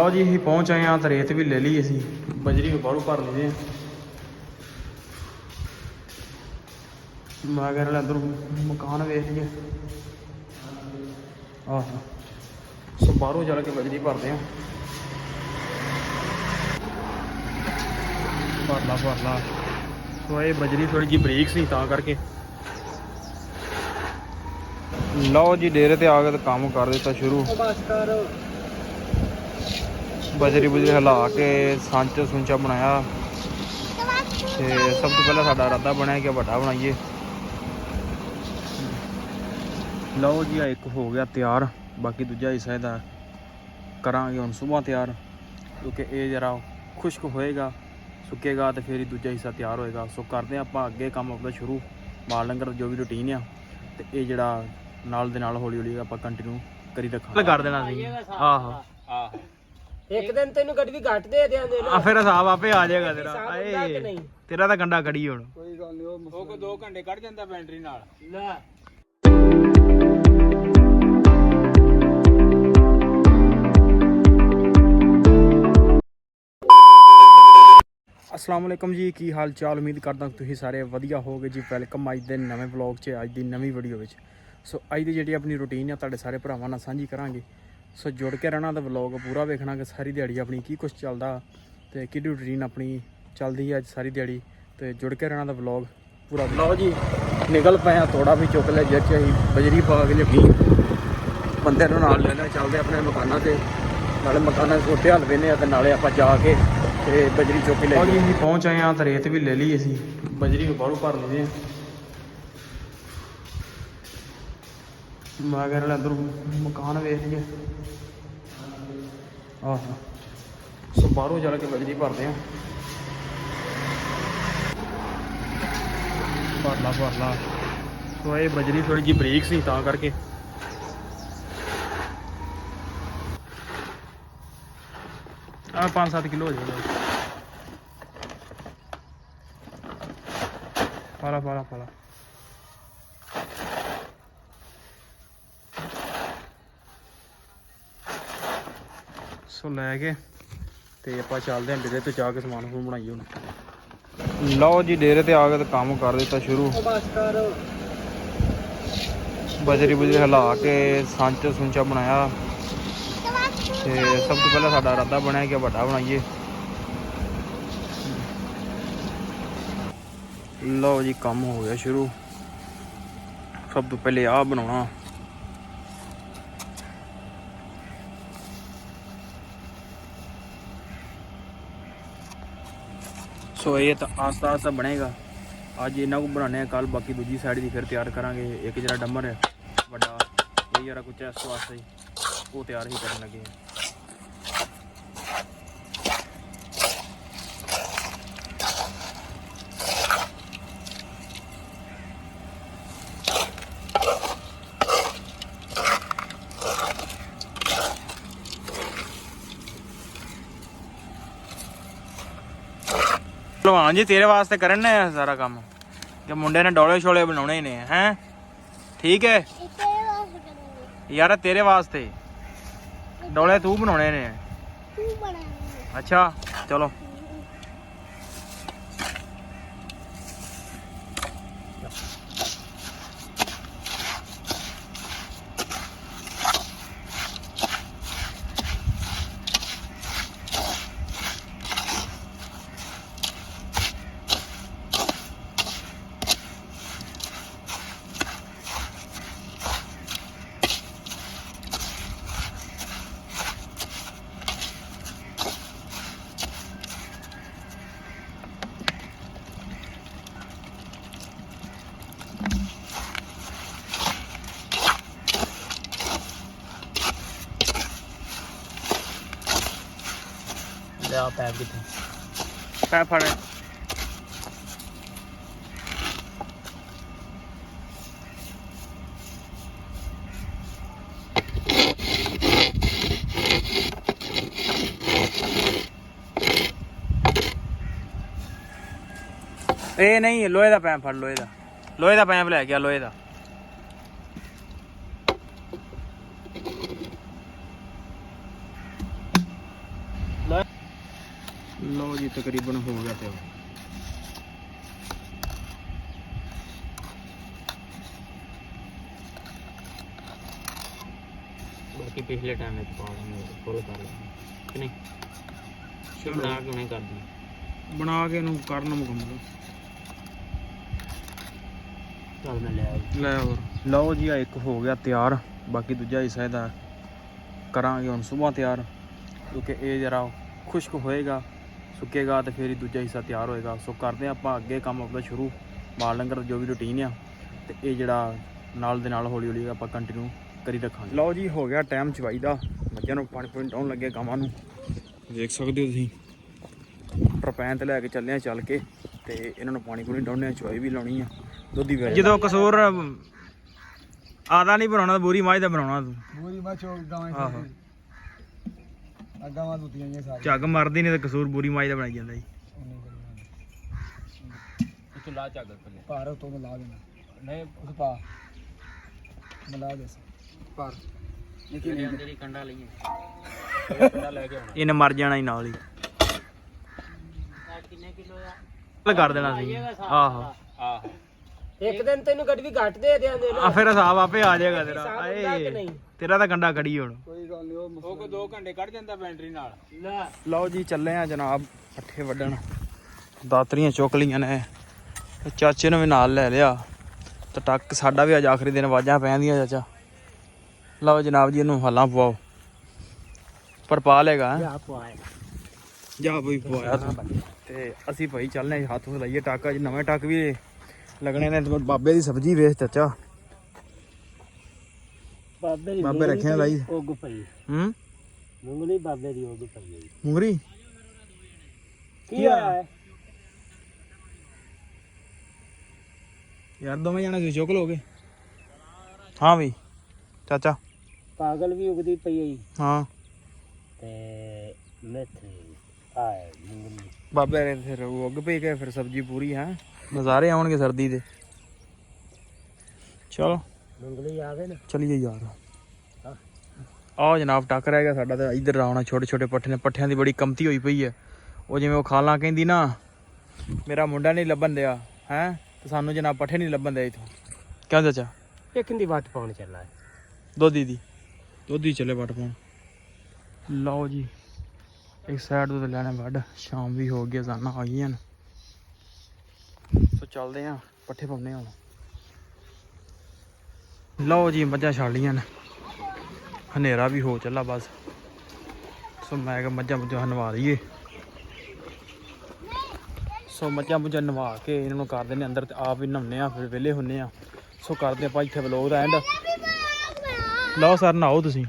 ਲਓ ਜੀ ਅਸੀਂ ਪਹੁੰਚ ਆਏ ਹਾਂ ਤਾਂ ਰੇਤ ਵੀ ਲੈ ਲਈ ਅਸੀਂ ਬਜਰੀ ਬਾਹਰੋਂ ਭਰ ਲਈ ਦੇ ਮੈਂ ਕਹਿ ਰਿਹਾ ਇੱਧਰ ਮਕਾਨ ਵੇਖ ਲਈਏ ਆਹ ਸੋ ਬਾਹਰੋਂ ਚੱਲ ਕੇ ਬਜਰੀ ਭਰਦੇ ਹਾਂ ਭਰ ਲਾ ਸੋ ਇਹ ਬਜਰੀ ਥੋੜੀ ਜਿਹੀ ਬਰੀਕ ਸੀ ਤਾਂ ਕਰਕੇ ਲਓ ਜੀ ਡੇਰੇ ਤੇ ਆ ਕੇ ਤਾਂ ਕੰਮ ਕਰ ਦਿੱਤਾ ਸ਼ੁਰੂ ਬਜਰੀ ਹਿਲਾ ਕੇ ਸਾਂਚਾ ਸੁੰਚਾ ਬਣਾਇਆ ਤੇ ਸਭ ਤੋਂ ਪਹਿਲਾਂ ਸਾਡਾ ਇਰਾਦਾ ਬਣਿਆ ਕਿ ਵੱਡਾ ਬਣਾਈਏ। ਲਓ ਜੀ ਆ ਇੱਕ ਹੋ ਗਿਆ ਤਿਆਰ ਬਾਕੀ ਦੂਜਾ ਹਿੱਸਾ ਇਹਦਾ ਕਰਾਂਗੇ ਹੁਣ ਸੁਬਾਹ ਤਿਆਰ ਕਿਉਂਕਿ ਇਹ ਜਰਾ ਖੁਸ਼ਕ ਹੋਏਗਾ ਸੁੱਕੇਗਾ ਤੇ ਫਿਰ ਹੀ ਦੂਜਾ ਹਿੱਸਾ ਤਿਆਰ ਹੋਏਗਾ। ਸੋ ਕਰਦੇ ਹਾਂ ਆਪਾਂ ਅੱਗੇ ਕੰਮ ਆਪਣਾ ਸ਼ੁਰੂ ਮਾਲ ਲੰਗਰ ਜੋ ਵੀ ਰੂਟੀਨ ਆ ਤੇ ਇਹ ਜਿਹੜਾ ਨਾਲ ਦੇ ਨਾਲ ਹੌਲੀ ਹੌਲੀ ਆਪਾਂ ਕੰਟੀਨਿਊ ਕਰੀ ਰੱਖਾਂਗੇ ਕਰ ਦੇਣਾ ਸੀ। ਆਹੋ ਇੱਕ ਦਿਨ ਤੈਨੂੰ ਗੱਡੀ ਵੀ ਘੱਟ ਦੇ ਦਿਆਂਗੇ ਆ ਫਿਰ ਹਿਸਾਬ ਆਪੇ ਆ ਜਾਏਗਾ ਤੇਰਾ ਤੇਰਾ ਤਾਂ ਗੰਡਾ ਕੜੀ ਹੁਣ ਕੋਈ ਗੱਲ ਨਹੀਂ ਉਹ ਕੋ 2 ਘੰਟੇ ਕੱਢ ਜਾਂਦਾ ਬੈਟਰੀ ਨਾਲ ਲੈ। अस्सलाम वालेकुम जी की हाल चाल उम्मीद करदा तुसीं सारे वधिया होगे जी। वेलकम अज दे नवें व्लॉग च अज दी नवीं वीडियो विच। सो अज दी जिहड़ी अपनी रूटीन है तुहाडे सारे भरावां नाल सांझी करांगे। सो जुड़ के रहना तो व्लॉग पूरा वेखना कि सारी दिहाड़ी अपनी की कुछ चलदा ते किहड़ी रूटीन अपनी चलदी है अज सारी दिहाड़ी ते जुड़ के रहना तो व्लॉग पूरा। लो जी निकल पे थोड़ा भी चुक लिया जिस असीं बजरी पा के लगी बंदे नूं नाल लेना चलदे अपने मकानां ते नाले मकानां दे छोटे हल वेने ते नाले आपां जाके ਤੇ ਬਜਰੀ ਚੁੱਕ ਲੈ ਜੀ। ਅਸੀਂ ਪਹੁੰਚ ਆਏ ਹਾਂ ਤਾਂ ਰੇਤ ਵੀ ਲੈ ਲਈ ਅਸੀਂ ਬਜਰੀ ਬਾਹਰੋਂ ਭਰ ਲਈ ਦੇ ਮੈਂ ਕਹਿ ਰਿਹਾ ਇੱਧਰ ਮਕਾਨ ਵੇਖ ਲਈਏ ਆਹ ਸੋ ਬਾਹਰੋਂ ਚੱਲ ਕੇ ਬਜਰੀ ਭਰਦੇ ਹਾਂ ਭਰ ਲਾ ਸੋ ਇਹ ਬਜਰੀ ਥੋੜੀ ਜਿਹੀ ਬਰੀਕ ਸੀ ਤਾਂ ਕਰਕੇ ਆ 5-7 किलो हो जाएगा। पाला सो लैके ते आपां चलदे हैं डेरे ते जाके समान समून बनाइए हुण। लो जी डेरे ते आ गए तो काम कर दिता शुरू बजरी हिला के सांचा सुंचा बनाया ते सब तो पहले साडा इरादा बनया कि वड्डा बनाइए। लो जी काम हो गया शुरू सब तो पहले आ बनाना सो ये तो आस्ता आस्ता बनेगा। अज इन्ना को बनाने कल बाकी दूजी साइड की फिर तैयार करांगे। एक जरा डंबर है वड्डा ये जरा कुछ इस वास्ते वो तैयार ही करने लगे। भलवान जी तेरे वास्ते करन ने सारा काम कि मुंडे ने डोले शोले बनाने ने हैं ठीक है यार तेरे वास्ते डोले तू बनाने ने। अच्छा चलो पैप कितने पैप फड़े ए नहीं लोहे का पैप फड़ लोहे का पैप लै गया लोहे का। ਲਓ ਜੀ ਤਕਰੀਬਨ ਹੋ ਗਿਆ ਤਿਆਰ। ਬਾਕੀ ਪਿਛਲੇ ਟਾਈਮ ਵਿੱਚ ਪਾਵਾਂਗੇ ਫੁੱਲ ਕਰ ਲਾਂਗੇ ਕਿ ਨਹੀਂ? ਬਣਾ ਕੇ ਹੁਣੇ ਕਰ ਦੀ, ਬਣਾ ਕੇ ਇਹਨੂੰ ਕਰਨ ਮੁਕੰਮਲ। ਚੱਲ ਮੈਂ ਲੈ ਹੋਰ ਲਓ ਜੀ ਆ ਇੱਕ ਹੋ ਗਿਆ ਤਿਆਰ, ਬਾਕੀ ਦੂਜਾ ਹਿੱਸਾ ਇਹਦਾ ਕਰਾਂਗੇ ਹੁਣ ਸੁਬਾਹ ਤਿਆਰ, ਕਿਉਂਕਿ ਇਹ ਜਰਾ ਖੁਸ਼ਕ ਹੋਏਗਾ, ਸੁੱਕੇਗਾ ਤੇ ਫਿਰ ਹੀ ਦੂਜਾ ਹਿੱਸਾ ਤਿਆਰ ਹੋਏਗਾ। ਸੋ ਕਰਦੇ ਹਾਂ ਆਪਾਂ ਅੱਗੇ ਕੰਮ ਆਪਣਾ ਸ਼ੁਰੂ, ਮਾਲ ਲੰਗਰ ਜੋ ਵੀ ਰੂਟੀਨ ਆ, ਤੇ ਇਹ ਜਿਹੜਾ ਨਾਲ ਦੇ ਨਾਲ ਹੌਲੀ ਹੌਲੀ ਆਪਾਂ ਕੰਟੀਨਿਊ ਕਰੀ ਰੱਖਾਂਗੇ। ਲਓ ਜੀ ਹੋ ਗਿਆ ਟਾਈਮ ਚਵਾਈ ਦਾ, ਮੱਝਾਂ ਨੂੰ ਪਾਣੀ ਪੂਣੀ ਡਾਉਣ ਲੱਗੇ ਗਾਵਾਂ ਨੂੰ, ਦੇਖ ਸਕਦੇ ਹੋ ਤੁਸੀਂ। ਟਰਪੈਨ ਤੇ ਲੈ ਕੇ ਚੱਲੇ ਆ ਚੱਲ ਕੇ, ਤੇ ਇਹਨਾਂ ਨੂੰ ਪਾਣੀ ਪੂਣੀ ਡਾਉਣੇ ਆ, ਚਵਾਈ ਵੀ ਲਾਉਣੀ ਆ, ਦੁੱਧ ਹੀ ਵੇ। ਜਦੋਂ ਕਸੂਰ ਆਦਾ ਨਹੀਂ ਬਣਾਉਣਾ, ਬੂਰੀ ਮਾਝ ਦਾ ਬਣਾਉਣਾ ਤੂੰ। ਬੂਰੀ ਮਾ ਚੋ ਗਾਵਾਂ ਆਹੋ ਗਾਵਾਂ ਦੁੱਤੀਆਂ ਹੀ ਸਾਰੀਆਂ, ਝੱਗ ਮਰਦੀ ਨਹੀਂ ਤੇ ਕਸੂਰ ਬੂਰੀ ਮਾਝ ਦਾ ਬਣਾਈ ਜਾਂਦਾ ਜੀ। ਤੂੰ ਲਾ ਝੱਗ ਪੱਲੇ ਭਾਰ ਤੋਂ ਲਾ ਦੇਣਾ, ਨਹੀਂ ਉਸ ਪਾ ਮਿਲਾ ਦੇ ਭਾਰ ਲੇਕਿਨ ਤੇਰੀ ਕੰਡਾ ਲਈਏ, ਕੰਡਾ ਲੈ ਕੇ ਆਉਣਾ, ਇਹਨੇ ਮਰ ਜਾਣਾ ਹੀ ਨਾਲ ਹੀ। ਕਿੰਨੇ ਕਿਲੋ ਗੱਲ ਕਰ ਦੇਣਾ ਸੀ। ਆਹੋ ਆਹੋ ਇੱਕ ਦਿਨ ਤੈਨੂੰ ਗੱਡੀ ਵੀ ਘੱਟ ਦੇ ਦਿਆਂਦੇ ਆ, ਫਿਰ ਹਿਸਾਬ ਆਪੇ ਆ ਜਾਏਗਾ ਤੇਰਾ। ਕਿ ਨਹੀਂ? ਤੇਰਾ ਤਾਂ ਕੰਡਾ ਕੜੀ ਹੁਣ। ਕੋਈ ਗੱਲ ਨਹੀਂ, ਉਹ ਕੋ 2 ਘੰਟੇ ਕੱਢ ਜਾਂਦਾ ਬੈਟਰੀ ਨਾਲ। ਲਓ ਜੀ ਚੱਲੇ ਆ ਜਨਾਬ ਪੱਠੇ ਵੱਢਣ, ਦਾਤਰੀਆਂ ਚੁੱਕ ਲਈਆਂ ਨੇ, ਤੇ ਚਾਚੇ ਨੂੰ ਵੀ ਨਾਲ ਲੈ ਲਿਆ, ਤੇ ਟੱਕ ਸਾਡਾ ਵੀ ਅੱਜ ਆਖਰੀ ਦਿਨ ਆਵਾਜ਼ਾਂ ਪੈਂਦੀਆਂ ਚਾਚਾ। ਲਓ ਜਨਾਬ ਜੀ ਇਹਨੂੰ ਹੱਲਾਂ ਪਵਾਓ, ਪਰ ਪਾ ਲੇਗਾ ਜਾ ਬਈ ਪਵਾਇਆ ਤੂੰ। ਤੇ ਅਸੀਂ ਭਾਈ ਚੱਲਨੇ ਹੱਥ ਹੁੱਥ ਲਾਈਏ, ਟੱਕ ਅੱਜ ਨਵੇਂ ਟੱਕ ਵੀ ਲੱਗਣੇ ਨੇ। ਬਾਬੇ ਦੀ ਸਬਜ਼ੀ ਵੇਚ ਚਾਚਾ, ਬਾਬੇ ਰੱਖੇ ਨੇ ਲਾਈ। ਉਗ ਪਈ ਹੂੰ ਮੁੰਗਲੀ ਬਾਬੇ ਦੀ ਉਗ ਪਈ ਮੁੰਗਰੀ ਕੀ ਆ ਯਾਰ ਦੋਵੇਂ ਜਾਣੇ ਤੁਸੀਂ ਚੁੱਕ ਲੋਗੇ। ਹਾਂ ਵੀ ਚਾਚਾ ਪਾਗਲ ਵੀ ਉਗਦੀ ਪਈ ਹੈ ਹਾਂ, ਤੇ ਮੇਥੇ ਆਏ ਮੁੰਗਲੀ ਬਾਬੇ ਨੇ ਫਿਰ ਉੱਗ ਪਈ ਗਏ, ਫਿਰ ਸਬਜ਼ੀ ਪੂਰੀ ਹੈ, ਨਜ਼ਾਰੇ ਆਉਣਗੇ ਸਰਦੀ ਦੇ। ਚਲੋ ਮੁੰਗਲੀ ਆ ਗਏ ਨਾ, ਚਲੀਏ ਯਾਰ। ਆਹ ਜਨਾਬ ਟੱਕ ਰਹਿ ਗਿਆ ਸਾਡਾ, ਤਾਂ ਇੱਧਰ ਆਉਣਾ ਛੋਟੇ ਛੋਟੇ ਪੱਠੇ ਨੇ, ਪੱਠਿਆਂ ਦੀ ਬੜੀ ਕਮਤੀ ਹੋਈ ਪਈ ਹੈ। ਉਹ ਜਿਵੇਂ ਉਹ ਖਾਲਾਂ ਕਹਿੰਦੀ ਨਾ, ਮੇਰਾ ਮੁੰਡਾ ਨਹੀਂ ਲੱਭਣ ਦਿਆ ਹੈ, ਤੇ ਸਾਨੂੰ ਜਨਾਬ ਪੱਠੇ ਨਹੀਂ ਲੱਭਣ ਦਿਆ ਇੱਥੋਂ। ਕਿਉਂ ਚਾਚਾ? ਇੱਕ ਦੀ ਵੱਟ ਪਾਉਣ ਚੱਲਾ ਹੈ, ਦੋਧੀ ਚੱਲੇ ਵੱਟ ਪਾਉਣ। ਲਓ ਜੀ ਇੱਕ ਸਾਈਡ ਤੋਂ ਲੈਣਾ ਵੱਢ, ਸ਼ਾਮ ਵੀ ਹੋ ਗਈ, ਅਜ਼ਾਨਾਂ ਆ ਗਈਆਂ ਨੇ। ਸੋ ਚੱਲਦੇ ਆ ਪੱਠੇ ਪਾਉਂਦੇ ਹੁਣ। ਲਓ ਜੀ ਮੱਝਾਂ ਛੱਡ ਲਈਆਂ ਨੇ, ਹਨੇਰਾ ਵੀ ਹੋ ਚੱਲਾ ਬਸ। ਸੋ ਮੈਂ ਕਿਹਾ ਮੱਝਾਂ ਮੁੱਝਾਂ ਨਵਾ ਲਈਏ। ਸੋ ਮੱਝਾਂ ਮੁੱਝਾਂ ਨਵਾ ਕੇ ਇਹਨਾਂ ਨੂੰ ਕਰ ਦਿੰਦੇ ਅੰਦਰ, ਤੇ ਆਪ ਵੀ ਨਹਾਉਂਦੇ ਆ, ਫਿਰ ਵਿਹਲੇ ਹੁੰਦੇ ਆ। ਸੋ ਕਰਦੇ ਆਪਾਂ ਇੱਥੇ ਵਲੋਗ ਦਾ ਐਂਡ। ਲਓ ਸਰ ਨਹਾਓ ਤੁਸੀਂ,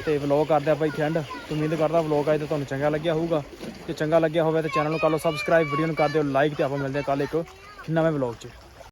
ਤੇ ਵਲੋਗ ਕਰਦੇ ਆਪਾਂ ਇੱਥੇ ਐਂਡ। ਉਮੀਦ ਕਰਦਾ ਵਲੋਗ ਅੱਜ ਤੁਹਾਨੂੰ ਚੰਗਾ ਲੱਗਿਆ ਹੋਊਗਾ, ਤੇ ਚੰਗਾ ਲੱਗਿਆ ਹੋਵੇ ਤਾਂ ਚੈਨਲ ਨੂੰ ਕਰ ਲਓ ਸਬਸਕ੍ਰਾਈਬ, ਵੀਡੀਓ ਨੂੰ ਕਰ ਦਿਓ ਲਾਈਕ, ਤੇ ਆਪਾਂ ਮਿਲਦੇ ਹਾਂ ਕੱਲ੍ਹ ਇੱਕ ਨਵੇਂ ਵਲੋਗ 'ਚ।